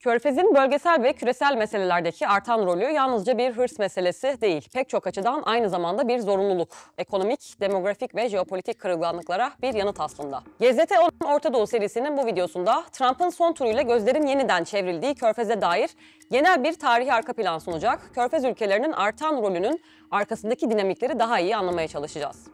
Körfez'in bölgesel ve küresel meselelerdeki artan rolü yalnızca bir hırs meselesi değil. Pek çok açıdan aynı zamanda bir zorunluluk. Ekonomik, demografik ve jeopolitik kırılganlıklara bir yanıt aslında. GZT10 Orta Doğu serisinin bu videosunda Trump'ın son turuyla gözlerin yeniden çevrildiği Körfez'e dair genel bir tarihi arka plan sunacak. Körfez ülkelerinin artan rolünün arkasındaki dinamikleri daha iyi anlamaya çalışacağız.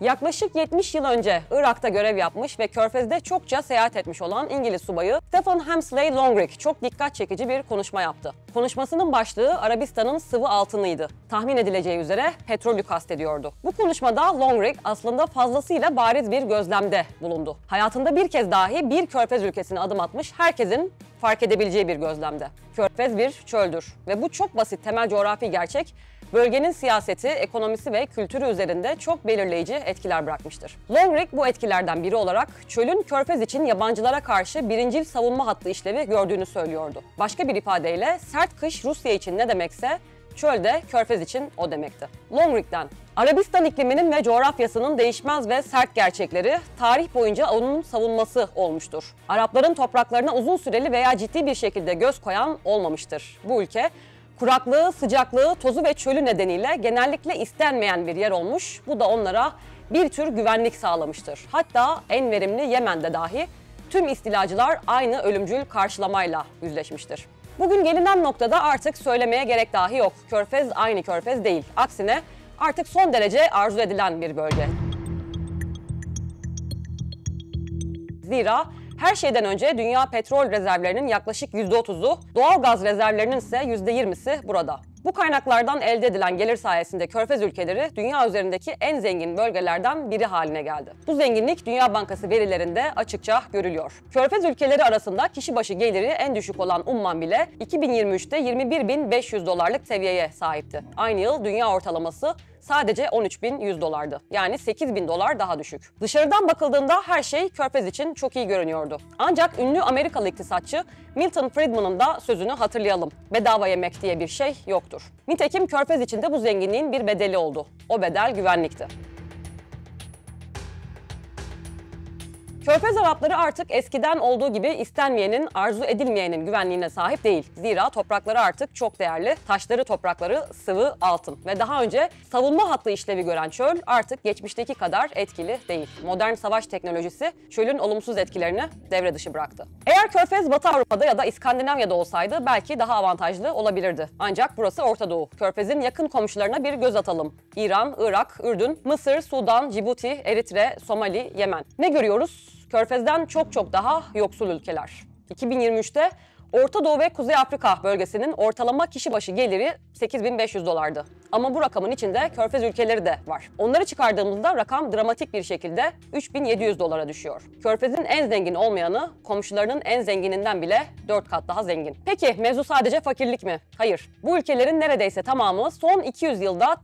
Yaklaşık 70 yıl önce Irak'ta görev yapmış ve Körfez'de çokça seyahat etmiş olan İngiliz subayı Stephen Hemsley Longrich çok dikkat çekici bir konuşma yaptı. Konuşmasının başlığı Arabistan'ın sıvı altınıydı. Tahmin edileceği üzere petrolü kastediyordu. Bu konuşmada Longrich aslında fazlasıyla bariz bir gözlemde bulundu. Hayatında bir kez dahi bir Körfez ülkesine adım atmış herkesin fark edebileceği bir gözlemde. Körfez bir çöldür ve bu çok basit temel coğrafi gerçek bölgenin siyaseti, ekonomisi ve kültürü üzerinde çok belirleyici etkiler bırakmıştır. Longrich bu etkilerden biri olarak çölün Körfez için yabancılara karşı birincil savunma hattı işlevi gördüğünü söylüyordu. Başka bir ifadeyle sert kış Rusya için ne demekse çöl de Körfez için o demekti. Longrich'ten Arabistan ikliminin ve coğrafyasının değişmez ve sert gerçekleri tarih boyunca onun savunması olmuştur. Arapların topraklarına uzun süreli veya ciddi bir şekilde göz koyan olmamıştır. Bu ülke kuraklığı, sıcaklığı, tozu ve çölü nedeniyle genellikle istenmeyen bir yer olmuş. Bu da onlara bir tür güvenlik sağlamıştır. Hatta en verimli Yemen'de dahi tüm istilacılar aynı ölümcül karşılamayla yüzleşmiştir. Bugün gelinen noktada artık söylemeye gerek dahi yok. Körfez aynı Körfez değil. Aksine artık son derece arzu edilen bir bölge. Zira her şeyden önce dünya petrol rezervlerinin yaklaşık %30'u, doğal gaz rezervlerinin ise %20'si burada. Bu kaynaklardan elde edilen gelir sayesinde Körfez ülkeleri dünya üzerindeki en zengin bölgelerden biri haline geldi. Bu zenginlik Dünya Bankası verilerinde açıkça görülüyor. Körfez ülkeleri arasında kişi başı geliri en düşük olan Umman bile 2023'te 21.500 dolarlık seviyeye sahipti. Aynı yıl dünya ortalaması sadece 13.100 dolardı. Yani 8.000 dolar daha düşük. Dışarıdan bakıldığında her şey Körfez için çok iyi görünüyordu. Ancak ünlü Amerikalı iktisatçı Milton Friedman'ın da sözünü hatırlayalım. Bedava yemek diye bir şey yoktur. Nitekim Körfez için de bu zenginliğin bir bedeli oldu. O bedel güvenlikti. Körfez Arapları artık eskiden olduğu gibi istenmeyenin, arzu edilmeyenin güvenliğine sahip değil. Zira toprakları artık çok değerli, taşları toprakları sıvı altın. Ve daha önce savunma hattı işlevi gören çöl artık geçmişteki kadar etkili değil. Modern savaş teknolojisi çölün olumsuz etkilerini devre dışı bıraktı. Eğer Körfez Batı Avrupa'da ya da İskandinavya'da olsaydı belki daha avantajlı olabilirdi. Ancak burası Orta Doğu. Körfez'in yakın komşularına bir göz atalım. İran, Irak, Ürdün, Mısır, Sudan, Cibuti, Eritre, Somali, Yemen. Ne görüyoruz? Körfez'den çok daha yoksul ülkeler. 2023'te Orta Doğu ve Kuzey Afrika bölgesinin ortalama kişi başı geliri 8.500 dolardı. Ama bu rakamın içinde Körfez ülkeleri de var. Onları çıkardığımızda rakam dramatik bir şekilde 3.700 dolara düşüyor. Körfez'in en zengin olmayanı komşularının en zengininden bile 4 kat daha zengin. Peki mevzu sadece fakirlik mi? Hayır. Bu ülkelerin neredeyse tamamı son 200 yılda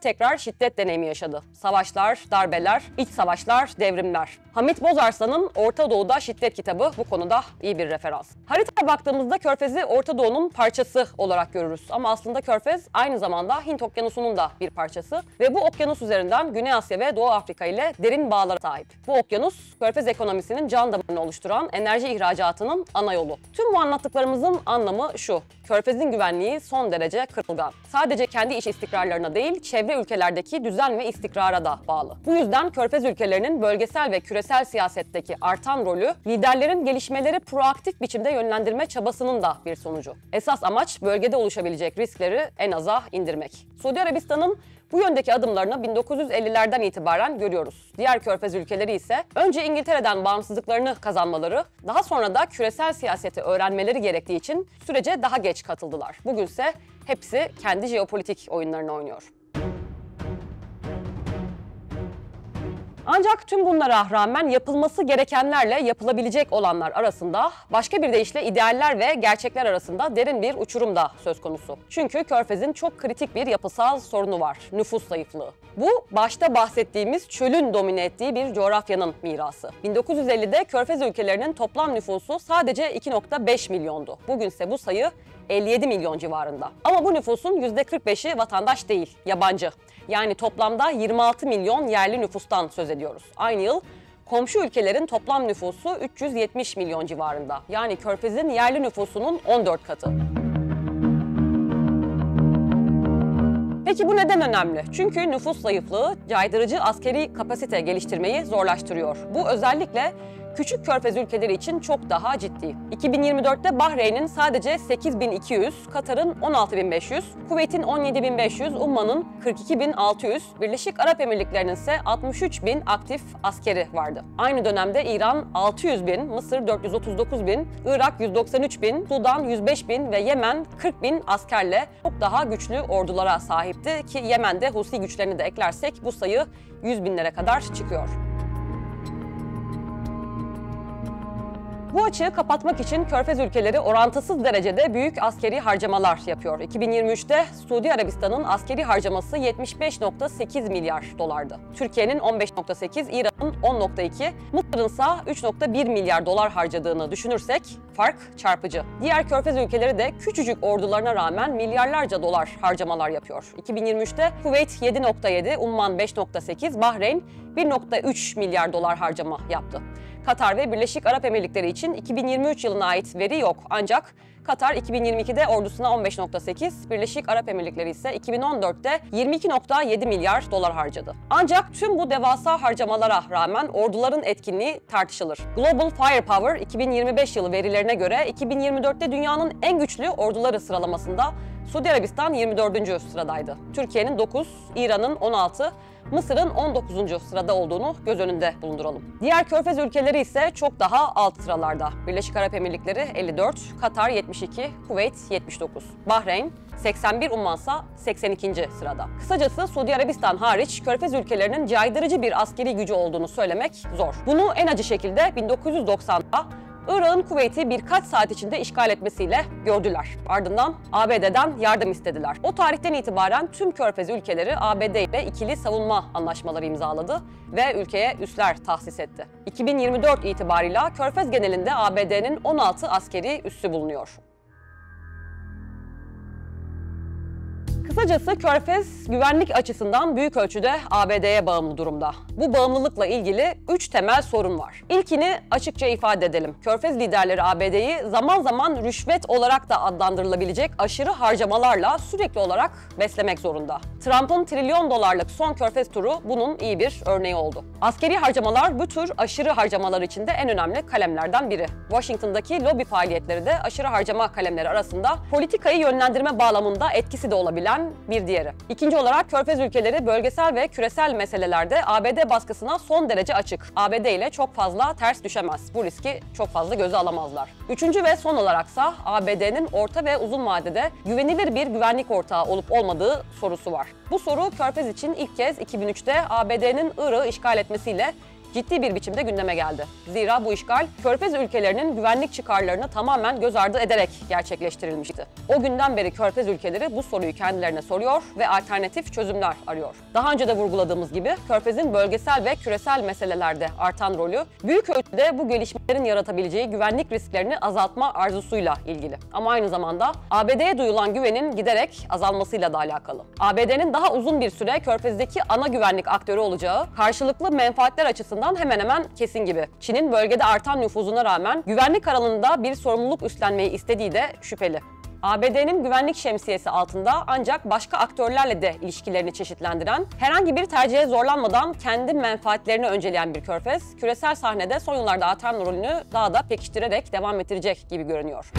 tekrar şiddet deneyimi yaşadı. Savaşlar, darbeler, iç savaşlar, devrimler. Hamit Bozarslan'ın Orta Doğu'da Şiddet kitabı bu konuda iyi bir referans. Haritaya baktığımızda Körfez'i Orta Doğu'nun parçası olarak görürüz. Ama aslında Körfez aynı zamanda Hint Okyanusu'nun da bir parçası ve bu okyanus üzerinden Güney Asya ve Doğu Afrika ile derin bağlara sahip. Bu okyanus, Körfez ekonomisinin can damarını oluşturan enerji ihracatının ana yolu. Tüm bu anlattıklarımızın anlamı şu: Körfez'in güvenliği son derece kırılgan. Sadece kendi iç istikrarlarına değil, çevre ülkelerdeki düzen ve istikrara da bağlı. Bu yüzden Körfez ülkelerinin bölgesel ve küresel siyasetteki artan rolü, liderlerin gelişmeleri proaktif biçimde yönlendirme çabasının da bir sonucu. Esas amaç bölgede oluşabilecek riskleri en aza indirmek. Suudi Arabistan'ın bu yöndeki adımlarını 1950'lerden itibaren görüyoruz. Diğer Körfez ülkeleri ise önce İngiltere'den bağımsızlıklarını kazanmaları, daha sonra da küresel siyaseti öğrenmeleri gerektiği için sürece daha geç katıldılar. Bugünse hepsi kendi jeopolitik oyunlarını oynuyor. Ancak tüm bunlara rağmen yapılması gerekenlerle yapılabilecek olanlar arasında, başka bir deyişle idealler ve gerçekler arasında derin bir uçurum da söz konusu. Çünkü Körfez'in çok kritik bir yapısal sorunu var: nüfus zayıflığı. Bu, başta bahsettiğimiz çölün domine ettiği bir coğrafyanın mirası. 1950'de Körfez ülkelerinin toplam nüfusu sadece 2.5 milyondu. Bugünse bu sayı 57 milyon civarında. Ama bu nüfusun %45'i vatandaş değil, yabancı. Yani toplamda 26 milyon yerli nüfustan söz ediyoruz. Aynı yıl komşu ülkelerin toplam nüfusu 370 milyon civarında. Yani Körfez'in yerli nüfusunun 14 katı. Peki bu neden önemli? Çünkü nüfus zayıflığı caydırıcı askeri kapasite geliştirmeyi zorlaştırıyor. Bu özellikle küçük körfez ülkeleri için çok daha ciddi. 2024'te Bahreyn'in sadece 8.200, Katar'ın 16.500, Kuveyt'in 17.500, Umman'ın 42.600, Birleşik Arap Emirlikleri'nin ise 63.000 aktif askeri vardı. Aynı dönemde İran 600.000, Mısır 439.000, Irak 193.000, Sudan 105.000 ve Yemen 40.000 askerle çok daha güçlü ordulara sahipti ki Yemen'de Husi güçlerini de eklersek bu sayı 100.000'lere kadar çıkıyor. Bu açığı kapatmak için Körfez ülkeleri orantısız derecede büyük askeri harcamalar yapıyor. 2023'te Suudi Arabistan'ın askeri harcaması 75.8 milyar dolardı. Türkiye'nin 15.8, İran'ın 10.2, Mısır'ın ise 3.1 milyar dolar harcadığını düşünürsek fark çarpıcı. Diğer Körfez ülkeleri de küçücük ordularına rağmen milyarlarca dolar harcamalar yapıyor. 2023'te Kuveyt 7.7, Umman 5.8, Bahreyn 1.3 milyar dolar harcama yaptı. Katar ve Birleşik Arap Emirlikleri için 2023 yılına ait veri yok. Ancak Katar 2022'de ordusuna 15.8, Birleşik Arap Emirlikleri ise 2014'te 22.7 milyar dolar harcadı. Ancak tüm bu devasa harcamalara rağmen orduların etkinliği tartışılır. Global Firepower 2025 yılı verilerine göre 2024'te dünyanın en güçlü orduları sıralamasında Suudi Arabistan 24. sıradaydı. Türkiye'nin 9, İran'ın 16, Mısır'ın 19. sırada olduğunu göz önünde bulunduralım. Diğer Körfez ülkeleri ise çok daha alt sıralarda. Birleşik Arap Emirlikleri 54, Katar 72, Kuveyt 79, Bahreyn 81, Ummansa 82. sırada. Kısacası Suudi Arabistan hariç Körfez ülkelerinin caydırıcı bir askeri gücü olduğunu söylemek zor. Bunu en acı şekilde 1990'da Irak'ın Kuveyt'i birkaç saat içinde işgal etmesiyle gördüler. Ardından ABD'den yardım istediler. O tarihten itibaren tüm Körfez ülkeleri ABD ile ikili savunma anlaşmaları imzaladı ve ülkeye üsler tahsis etti. 2024 itibarıyla Körfez genelinde ABD'nin 16 askeri üssü bulunuyor. Kısacası Körfez güvenlik açısından büyük ölçüde ABD'ye bağımlı durumda. Bu bağımlılıkla ilgili 3 temel sorun var. İlkini açıkça ifade edelim. Körfez liderleri ABD'yi zaman zaman rüşvet olarak da adlandırılabilecek aşırı harcamalarla sürekli olarak beslemek zorunda. Trump'ın trilyon dolarlık son Körfez turu bunun iyi bir örneği oldu. Askeri harcamalar bu tür aşırı harcamalar içinde en önemli kalemlerden biri. Washington'daki lobi faaliyetleri de aşırı harcama kalemleri arasında politikayı yönlendirme bağlamında etkisi de olabilen bir diğeri. İkinci olarak Körfez ülkeleri bölgesel ve küresel meselelerde ABD baskısına son derece açık. ABD ile çok fazla ters düşemez. Bu riski çok fazla göze alamazlar. Üçüncü ve son olaraksa ABD'nin orta ve uzun vadede güvenilir bir güvenlik ortağı olup olmadığı sorusu var. Bu soru Körfez için ilk kez 2003'te ABD'nin Irak'ı işgal etmesiyle ciddi bir biçimde gündeme geldi. Zira bu işgal Körfez ülkelerinin güvenlik çıkarlarını tamamen göz ardı ederek gerçekleştirilmişti. O günden beri Körfez ülkeleri bu soruyu kendilerine soruyor ve alternatif çözümler arıyor. Daha önce de vurguladığımız gibi Körfez'in bölgesel ve küresel meselelerde artan rolü büyük ölçüde bu gelişmelerin yaratabileceği güvenlik risklerini azaltma arzusuyla ilgili. Ama aynı zamanda ABD'ye duyulan güvenin giderek azalmasıyla da alakalı. ABD'nin daha uzun bir süre Körfez'deki ana güvenlik aktörü olacağı karşılıklı menfaatler açısından hemen hemen kesin gibi. Çin'in bölgede artan nüfuzuna rağmen güvenlik alanında bir sorumluluk üstlenmeyi istediği de şüpheli. ABD'nin güvenlik şemsiyesi altında ancak başka aktörlerle de ilişkilerini çeşitlendiren, herhangi bir tercihe zorlanmadan kendi menfaatlerini önceleyen bir Körfez, küresel sahnede son yıllarda artan rolünü daha da pekiştirerek devam ettirecek gibi görünüyor.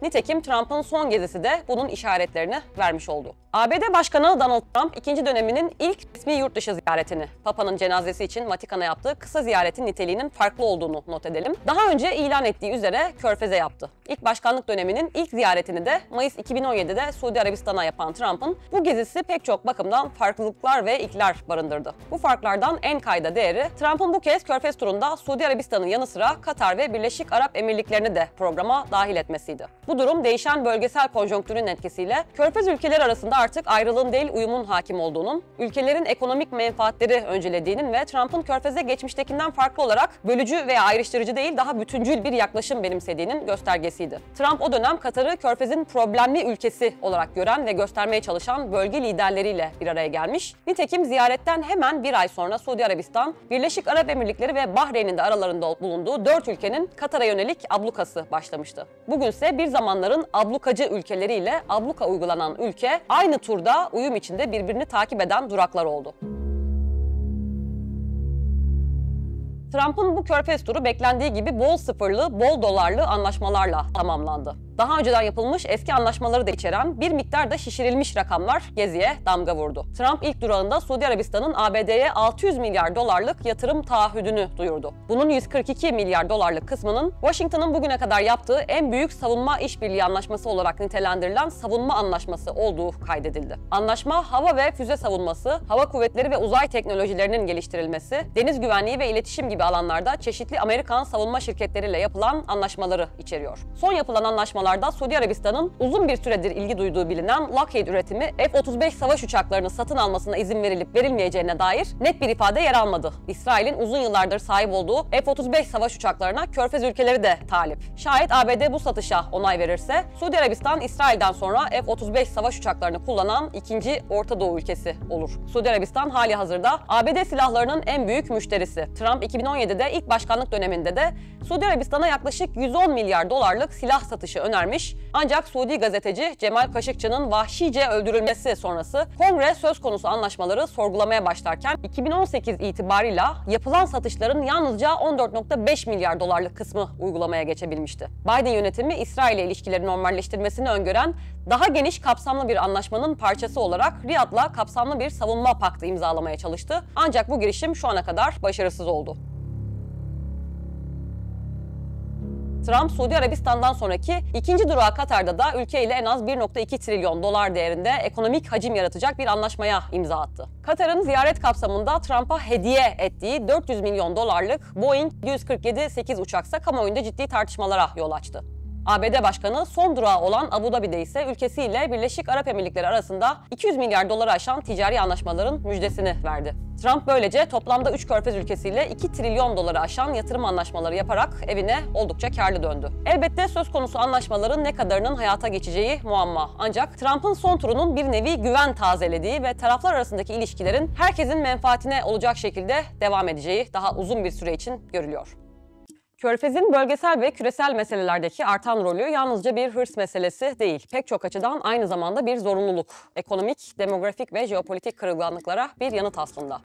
Nitekim Trump'ın son gezisi de bunun işaretlerini vermiş oldu. ABD Başkanı Donald Trump ikinci döneminin ilk resmi yurt dışı ziyaretini, Papa'nın cenazesi için Vatikan'a yaptığı kısa ziyaretin niteliğinin farklı olduğunu not edelim. Daha önce ilan ettiği üzere Körfez'e yaptı. İlk başkanlık döneminin ilk ziyaretini de Mayıs 2017'de Suudi Arabistan'a yapan Trump'ın bu gezisi pek çok bakımdan farklılıklar ve ilkler barındırdı. Bu farklardan en kayda değeri Trump'ın bu kez Körfez turunda Suudi Arabistan'ın yanı sıra Katar ve Birleşik Arap Emirlikleri'ni de programa dahil etmesiydi. Bu durum değişen bölgesel konjonktürün etkisiyle Körfez ülkeleri arasında artık ayrılığın değil uyumun hakim olduğunun, ülkelerin ekonomik menfaatleri öncelediğinin ve Trump'ın Körfez'e geçmiştekinden farklı olarak bölücü veya ayrıştırıcı değil daha bütüncül bir yaklaşım benimsediğinin göstergesiydi. Trump o dönem Katar'ı Körfez'in problemli ülkesi olarak gören ve göstermeye çalışan bölge liderleriyle bir araya gelmiş. Nitekim ziyaretten hemen bir ay sonra Suudi Arabistan, Birleşik Arap Emirlikleri ve Bahreyn'in de aralarında bulunduğu 4 ülkenin Katar'a yönelik ablukası başlamıştı. Bugünse bir zamanların ablukacı ülkeleriyle abluka uygulanan ülke aynı turda uyum içinde birbirini takip eden duraklar oldu. Trump'ın bu Körfez turu beklendiği gibi bol sıfırlı, bol dolarlı anlaşmalarla tamamlandı. Daha önceden yapılmış eski anlaşmaları da içeren bir miktar da şişirilmiş rakamlar geziye damga vurdu. Trump ilk durağında Suudi Arabistan'ın ABD'ye 600 milyar dolarlık yatırım taahhüdünü duyurdu. Bunun 142 milyar dolarlık kısmının Washington'ın bugüne kadar yaptığı en büyük savunma işbirliği anlaşması olarak nitelendirilen savunma anlaşması olduğu kaydedildi. Anlaşma hava ve füze savunması, hava kuvvetleri ve uzay teknolojilerinin geliştirilmesi, deniz güvenliği ve iletişim gibi alanlarda çeşitli Amerikan savunma şirketleriyle yapılan anlaşmaları içeriyor. Son yapılan anlaşmalar Suudi Arabistan'ın uzun bir süredir ilgi duyduğu bilinen Lockheed üretimi F-35 savaş uçaklarını satın almasına izin verilip verilmeyeceğine dair net bir ifade yer almadı. İsrail'in uzun yıllardır sahip olduğu F-35 savaş uçaklarına Körfez ülkeleri de talip. Şayet ABD bu satışa onay verirse, Suudi Arabistan İsrail'den sonra F-35 savaş uçaklarını kullanan ikinci Orta Doğu ülkesi olur. Suudi Arabistan hali hazırda ABD silahlarının en büyük müşterisi. Trump 2017'de ilk başkanlık döneminde de Suudi Arabistan'a yaklaşık 110 milyar dolarlık silah satışı önermiş. Ancak Suudi gazeteci Cemal Kaşıkçı'nın vahşice öldürülmesi sonrası Kongre söz konusu anlaşmaları sorgulamaya başlarken 2018 itibarıyla yapılan satışların yalnızca 14,5 milyar dolarlık kısmı uygulamaya geçebilmişti. Biden yönetimi İsrail ile ilişkileri normalleştirmesini öngören daha geniş kapsamlı bir anlaşmanın parçası olarak Riyad'la kapsamlı bir savunma paktı imzalamaya çalıştı. Ancak bu girişim şu ana kadar başarısız oldu. Trump, Suudi Arabistan'dan sonraki ikinci durağı Katar'da da ülkeyle en az 1,2 trilyon dolar değerinde ekonomik hacim yaratacak bir anlaşmaya imza attı. Katar'ın ziyaret kapsamında Trump'a hediye ettiği 400 milyon dolarlık Boeing 147-8 uçaksa kamuoyunda ciddi tartışmalara yol açtı. ABD Başkanı son durağı olan Abu Dhabi'de ise ülkesiyle Birleşik Arap Emirlikleri arasında 200 milyar doları aşan ticari anlaşmaların müjdesini verdi. Trump böylece toplamda 3 Körfez ülkesiyle 2 trilyon doları aşan yatırım anlaşmaları yaparak evine oldukça karlı döndü. Elbette söz konusu anlaşmaların ne kadarının hayata geçeceği muamma. Ancak Trump'ın son turunun bir nevi güven tazelediği ve taraflar arasındaki ilişkilerin herkesin menfaatine olacak şekilde devam edeceği daha uzun bir süre için görülüyor. Körfez'in bölgesel ve küresel meselelerdeki artan rolü yalnızca bir hırs meselesi değil. Pek çok açıdan aynı zamanda bir zorunluluk. Ekonomik, demografik ve jeopolitik kırılganlıklara bir yanıt aslında.